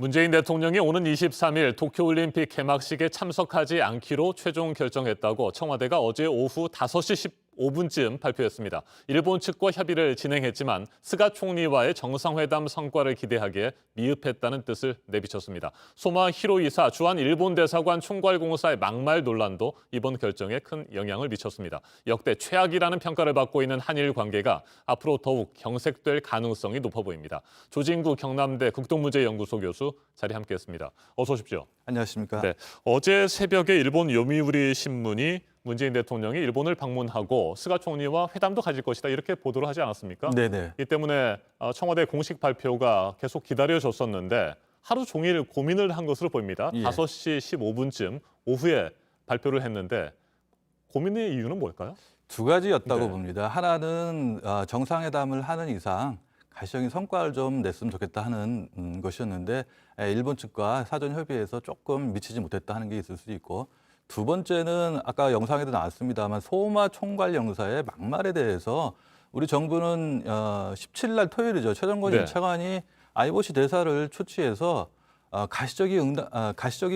문재인 대통령이 오는 23일 도쿄올림픽 개막식에 참석하지 않기로 최종 결정했다고 청와대가 어제 오후 5시 15분쯤 발표했습니다. 일본 측과 협의를 진행했지만 스가 총리와의 정상회담 성과를 기대하기에 미흡했다는 뜻을 내비쳤습니다. 소마 히로이사 주한 일본 대사관 총괄공사의 막말 논란도 이번 결정에 큰 영향을 미쳤습니다. 역대 최악이라는 평가를 받고 있는 한일 관계가 앞으로 더욱 경색될 가능성이 높아 보입니다. 조진구 경남대 국동문제연구소 교수 자리 함께했습니다. 어서 오십시오. 안녕하십니까. 네, 어제 새벽에 일본 요미우리 신문이 문재인 대통령이 일본을 방문하고 스가 총리와 회담도 가질 것이다 이렇게 보도를 하지 않았습니까? 네네. 이 때문에 청와대 공식 발표가 계속 기다려졌었는데 하루 종일 고민을 한 것으로 보입니다. 예. 5시 15분쯤 오후에 발표를 했는데 고민의 이유는 뭘까요? 두 가지였다고 네. 봅니다. 하나는 정상회담을 하는 이상 가시적인 성과를 좀 냈으면 좋겠다 하는 것이었는데 일본 측과 사전 협의에서 조금 미치지 못했다 하는 게 있을 수도 있고, 두 번째는 아까 영상에도 나왔습니다만 소마 총괄영사의 막말에 대해서 우리 정부는 17일 날 토요일이죠. 최정권 네. 1차관이 IOC 대사를 초치해서 가시적이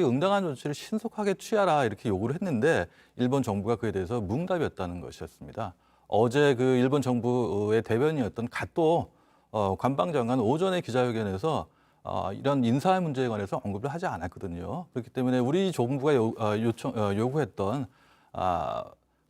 응당한 조치를 신속하게 취하라 이렇게 요구를 했는데 일본 정부가 그에 대해서 뭉답이었다는 것이었습니다. 어제 그 일본 정부의 대변인이었던 가또 관방장관 오전에 기자회견에서 이런 인사 문제에 관해서 언급을 하지 않았거든요. 그렇기 때문에 우리 정부가 요구했던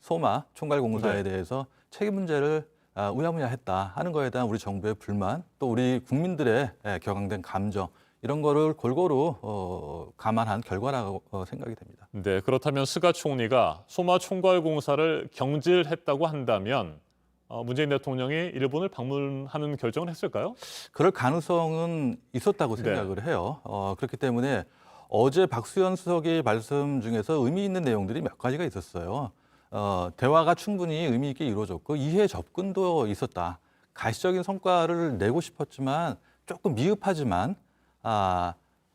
소마 총괄공사에 네. 대해서 책임 문제를 우야무야했다 하는 거에 대한 우리 정부의 불만, 또 우리 국민들의 격앙된 감정, 이런 거를 골고루 감안한 결과라고 생각이 됩니다. 네, 그렇다면 스가 총리가 소마 총괄공사를 경질했다고 한다면 문재인 대통령이 일본을 방문하는 결정을 했을까요? 그럴 가능성은 있었다고 네. 생각을 해요. 그렇기 때문에 어제 박수현 수석의 말씀 중에서 의미 있는 내용들이 몇 가지가 있었어요. 대화가 충분히 의미 있게 이루어졌고 이해 접근도 있었다. 가시적인 성과를 내고 싶었지만 조금 미흡하지만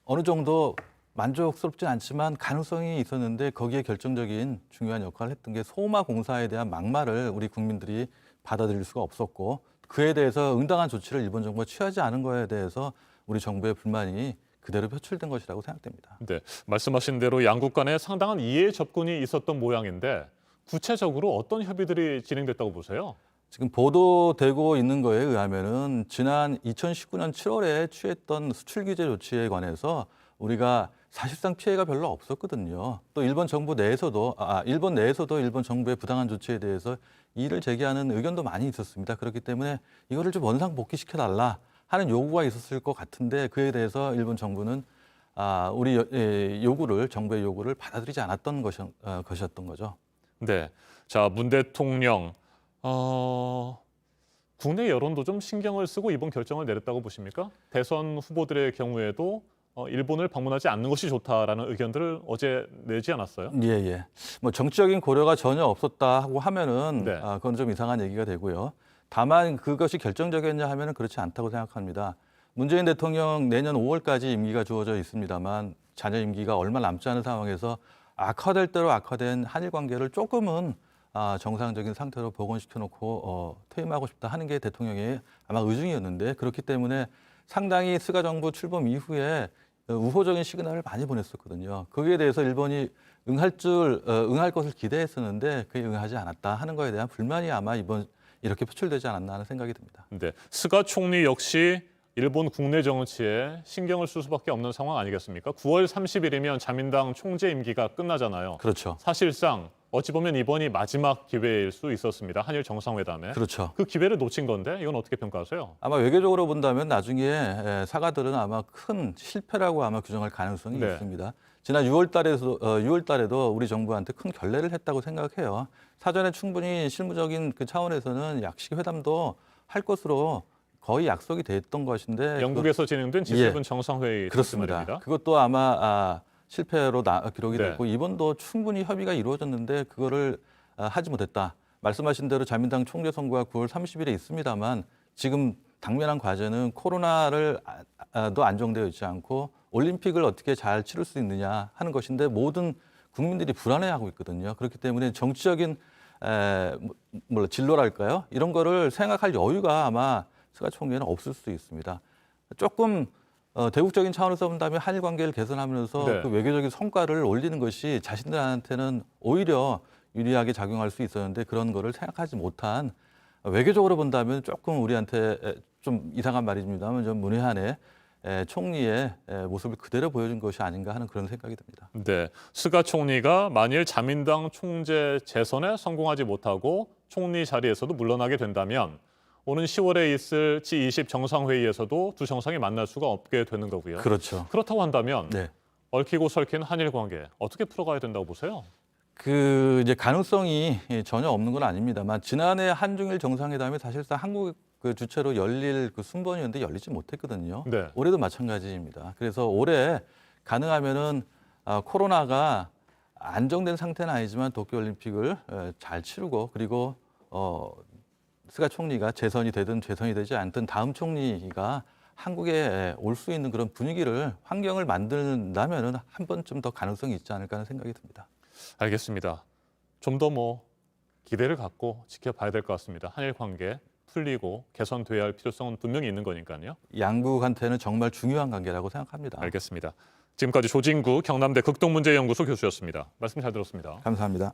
어느 정도 만족스럽진 않지만 가능성이 있었는데 거기에 결정적인 중요한 역할을 했던 게 소마 공사에 대한 막말을 우리 국민들이 받아들일 수가 없었고, 그에 대해서 응당한 조치를 일본 정부가 취하지 않은 거에 대해서 우리 정부의 불만이 그대로 표출된 것이라고 생각됩니다. 네, 말씀하신 대로 양국 간에 상당한 이해 접근이 있었던 모양인데 구체적으로 어떤 협의들이 진행됐다고 보세요? 지금 보도되고 있는 거에 의하면은 지난 2019년 7월에 취했던 수출 규제 조치에 관해서 우리가 사실상 피해가 별로 없었거든요. 또 일본 정부 내에서도 일본 내에서도 일본 정부의 부당한 조치에 대해서 이의를 제기하는 의견도 많이 있었습니다. 그렇기 때문에 이거를 좀 원상복귀시켜 달라 하는 요구가 있었을 것 같은데 그에 대해서 일본 정부는 우리 정부의 요구를 받아들이지 않았던 것이었던 거죠. 네, 자, 문 대통령 국내 여론도 좀 신경을 쓰고 이번 결정을 내렸다고 보십니까? 대선 후보들의 경우에도 일본을 방문하지 않는 것이 좋다라는 의견들을 어제 내지 않았어요? 예, 예. 뭐 정치적인 고려가 전혀 없었다고 하면은 네. 그건 좀 이상한 얘기가 되고요. 다만 그것이 결정적이었냐 하면은 그렇지 않다고 생각합니다. 문재인 대통령 내년 5월까지 임기가 주어져 있습니다만 자녀 임기가 얼마 남지 않은 상황에서 악화될 대로 악화된 한일 관계를 조금은 정상적인 상태로 복원시켜 놓고 퇴임하고 싶다 하는 게 대통령의 아마 의중이었는데, 그렇기 때문에 상당히 스가 정부 출범 이후에 우호적인 시그널을 많이 보냈었거든요. 거기에 대해서 일본이 응할 것을 기대했었는데 그에 응하지 않았다 하는 거에 대한 불만이 아마 이번 이렇게 표출되지 않았나 하는 생각이 듭니다. 네, 스가 총리 역시 일본 국내 정치에 신경을 쓸 수밖에 없는 상황 아니겠습니까? 9월 30일이면 자민당 총재 임기가 끝나잖아요. 그렇죠. 사실상 어찌 보면 이번이 마지막 기회일 수 있었습니다. 한일 정상회담에. 그렇죠. 그 기회를 놓친 건데 이건 어떻게 평가하세요? 아마 외교적으로 본다면 나중에 사가들은 아마 큰 실패라고 아마 규정할 가능성이 네. 있습니다. 지난 6월 달에도 우리 정부한테 큰 결례를 했다고 생각해요. 사전에 충분히 실무적인 그 차원에서는 약식 회담도 할 것으로 거의 약속이 됐던 것인데 영국에서 진행된 G7 정상회의 그렇습니다. 말입니다. 그것도 아마 실패로 기록이 네. 됐고 이번도 충분히 협의가 이루어졌는데 그거를 하지 못했다. 말씀하신 대로 자민당 총재 선거가 9월 30일에 있습니다만 지금 당면한 과제는 코로나를 도 안정되어 있지 않고 올림픽을 어떻게 잘 치를 수 있느냐 하는 것인데 모든 국민들이 불안해하고 있거든요. 그렇기 때문에 정치적인 진로랄까요? 이런 거를 생각할 여유가 아마 스가 총리는 없을 수도 있습니다. 조금 대국적인 차원에서 본다면 한일 관계를 개선하면서 네. 그 외교적인 성과를 올리는 것이 자신들한테는 오히려 유리하게 작용할 수 있었는데 그런 거를 생각하지 못한 외교적으로 본다면 조금 우리한테 좀 이상한 말입니다만 좀 문외한의 총리의 모습을 그대로 보여준 것이 아닌가 하는 그런 생각이 듭니다. 네, 스가 총리가 만일 자민당 총재 재선에 성공하지 못하고 총리 자리에서도 물러나게 된다면 오는 10월에 있을 G20 정상회의에서도 두 정상이 만날 수가 없게 되는 거고요. 그렇죠. 그렇다고 한다면 네. 얽히고 설킨 한일 관계 어떻게 풀어가야 된다고 보세요? 그 이제 가능성이 전혀 없는 건 아닙니다만 지난해 한중일 정상회담이 사실상 한국 그 주체로 열릴 그 순번이었는데 열리지 못했거든요. 네. 올해도 마찬가지입니다. 그래서 올해 가능하면은 코로나가 안정된 상태는 아니지만 도쿄올림픽을 잘 치르고 그리고 스가 총리가 재선이 되든 재선이 되지 않든 다음 총리가 한국에 올 수 있는 그런 분위기를 환경을 만든다면은 한 번쯤 더 가능성이 있지 않을까 하는 생각이 듭니다. 알겠습니다. 좀 더 기대를 갖고 지켜봐야 될 것 같습니다. 한일 관계 풀리고 개선돼야 할 필요성은 분명히 있는 거니까요. 양국한테는 정말 중요한 관계라고 생각합니다. 알겠습니다. 지금까지 조진구 경남대 극동문제연구소 교수였습니다. 말씀 잘 들었습니다. 감사합니다.